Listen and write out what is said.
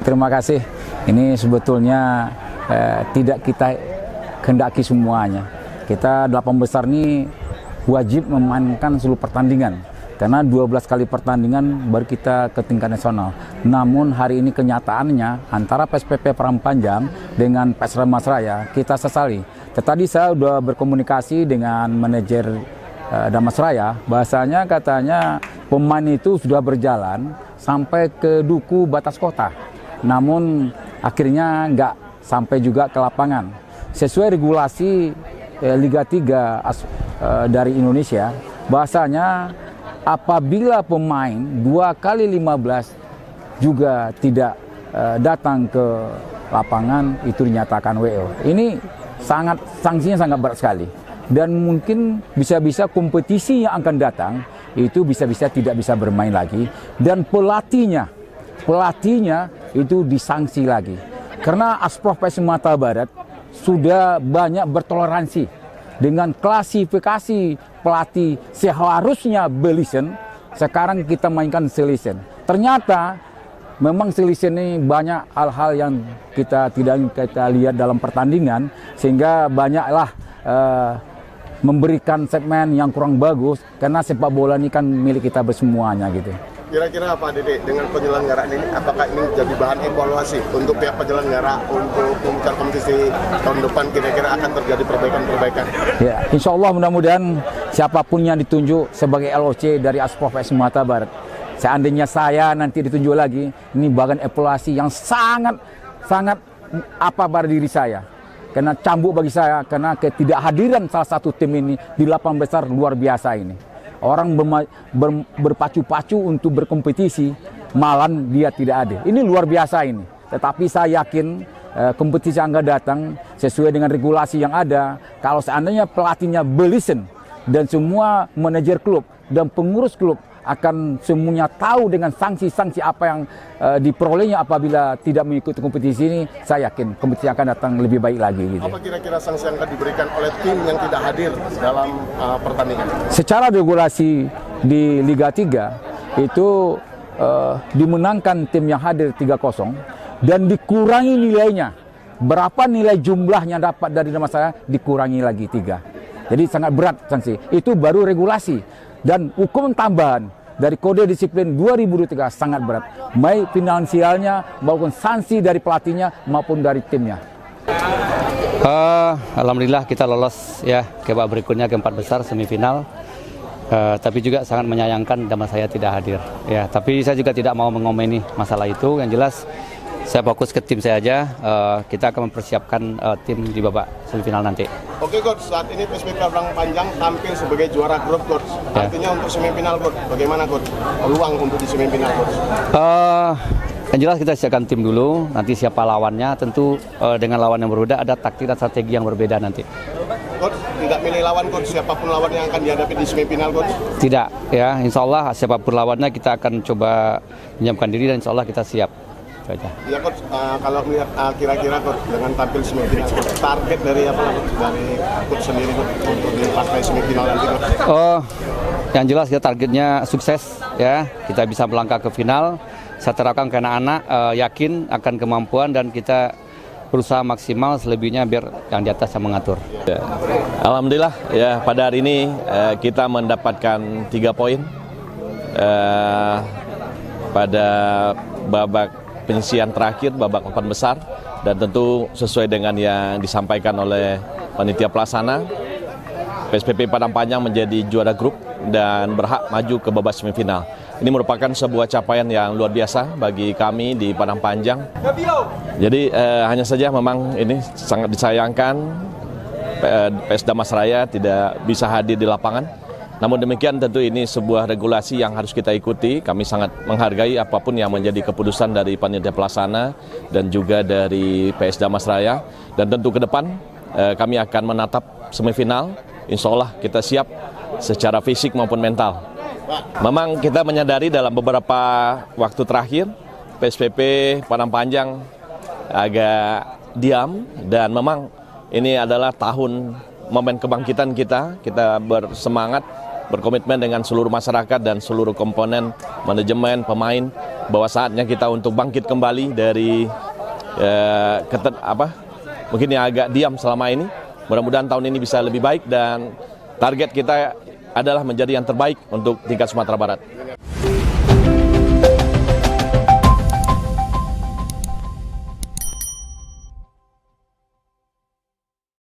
Terima kasih. Ini sebetulnya tidak kita kehendaki semuanya. Kita 8 besar ini wajib memainkan seluruh pertandingan. Karena 12 kali pertandingan baru kita ke tingkat nasional. Namun hari ini kenyataannya antara PSPP Padangpanjang dengan PS Damasraya kita sesali. Tadi saya sudah berkomunikasi dengan manajer Damasraya, bahasanya katanya pemain itu sudah berjalan sampai ke duku batas kota. Namun akhirnya nggak sampai juga ke lapangan. Sesuai regulasi Liga 3 dari Indonesia, bahasanya apabila pemain 2 kali 15 juga tidak datang ke lapangan itu dinyatakan WO. Ini sanksinya sangat berat sekali. Dan mungkin bisa-bisa kompetisi yang akan datang itu bisa-bisa tidak bisa bermain lagi. Dan pelatihnya itu disanksi lagi. Karena Asprof PS Sumatera Barat sudah banyak bertoleransi dengan klasifikasi pelatih seharusnya B-Listen, sekarang kita mainkan C-Listen. Ternyata memang C-Listen ini banyak hal-hal yang kita lihat dalam pertandingan, sehingga banyaklah memberikan segmen yang kurang bagus, karena sepak bola ini kan milik kita bersemuanya gitu. Kira-kira apa Dede dengan penyelenggaraan ini, apakah ini jadi bahan evaluasi untuk pihak penyelenggara untuk kompetisi tahun depan, kira-kira akan terjadi perbaikan-perbaikan? Ya, insya Allah mudah-mudahan siapapun yang ditunjuk sebagai LOC dari Asprof PS Sumatera Barat, seandainya saya nanti ditunjuk lagi, ini bagian evaluasi yang sangat pada diri saya. Karena cambuk bagi saya, karena ketidakhadiran salah satu tim ini di 8 besar luar biasa ini. Orang berpacu-pacu untuk berkompetisi, malah dia tidak ada. Ini luar biasa ini. Tetapi saya yakin kompetisi yang akan datang sesuai dengan regulasi yang ada. Kalau seandainya pelatihnya B-Listen dan semua manajer klub dan pengurus klub akan semuanya tahu dengan sanksi-sanksi apa yang diperolehnya apabila tidak mengikuti kompetisi ini, saya yakin kompetisi akan datang lebih baik lagi. Gitu. Apa kira-kira sanksi yang akan diberikan oleh tim yang tidak hadir dalam pertandingan? Secara regulasi di Liga 3 itu dimenangkan tim yang hadir 3-0 dan dikurangi nilainya. Berapa nilai jumlahnya dapat dari Damasraya dikurangi lagi 3. Jadi sangat berat sanksi. Itu baru regulasi. Dan hukuman tambahan dari kode disiplin 2023 sangat berat, baik finansialnya maupun sanksi dari pelatihnya maupun dari timnya. Alhamdulillah kita lolos ya ke babak berikutnya, ke 4 besar semifinal. Tapi juga sangat menyayangkan Damasraya tidak hadir. Ya, tapi saya juga tidak mau mengomeni masalah itu. Yang jelas saya fokus ke tim saya aja. Kita akan mempersiapkan tim di babak semifinal nanti. Oke Coach, saat ini PSPP Padangpanjang tampil sebagai juara grup Coach. Artinya untuk semifinal Coach, bagaimana Coach peluang untuk di semifinal Coach? Yang jelas kita siapkan tim dulu, nanti siapa lawannya, tentu dengan lawan yang berbeda ada taktik dan strategi yang berbeda nanti. Coach, tidak milih lawan Coach, siapapun lawan yang akan dihadapi di semifinal Coach? Tidak, ya insya Allah siapapun lawannya kita akan coba menyiapkan diri dan insya Allah kita siap. Ya Coach, kalau melihat kira-kira Coach dengan tampil semifinal, target dari Coach sendiri Coach untuk di partai semifinal nanti Coach? Yang jelas kita targetnya sukses ya, kita bisa melangkah ke final. Saya terapkan ke anak-anak yakin akan kemampuan dan kita berusaha maksimal, selebihnya biar yang di atas yang mengatur. Ya. Alhamdulillah ya pada hari ini kita mendapatkan 3 poin pada babak penyisihan terakhir, babak 4 besar, dan tentu sesuai dengan yang disampaikan oleh panitia pelaksana, PSPP Padangpanjang menjadi juara grup dan berhak maju ke babak semifinal. Ini merupakan sebuah capaian yang luar biasa bagi kami di Padangpanjang. Jadi hanya saja memang ini sangat disayangkan PS Damasraya tidak bisa hadir di lapangan. Namun demikian tentu ini sebuah regulasi yang harus kita ikuti. Kami sangat menghargai apapun yang menjadi keputusan dari panitia pelaksana dan juga dari PS Damasraya. Dan tentu ke depan kami akan menatap semifinal. Insya Allah kita siap secara fisik maupun mental. Memang kita menyadari dalam beberapa waktu terakhir PSPP Padangpanjang agak diam dan memang ini adalah tahun momen kebangkitan kita bersemangat berkomitmen dengan seluruh masyarakat dan seluruh komponen manajemen, pemain, bahwa saatnya kita untuk bangkit kembali dari mungkin yang agak diam selama ini. Mudah-mudahan tahun ini bisa lebih baik dan target kita adalah menjadi yang terbaik untuk tingkat Sumatera Barat.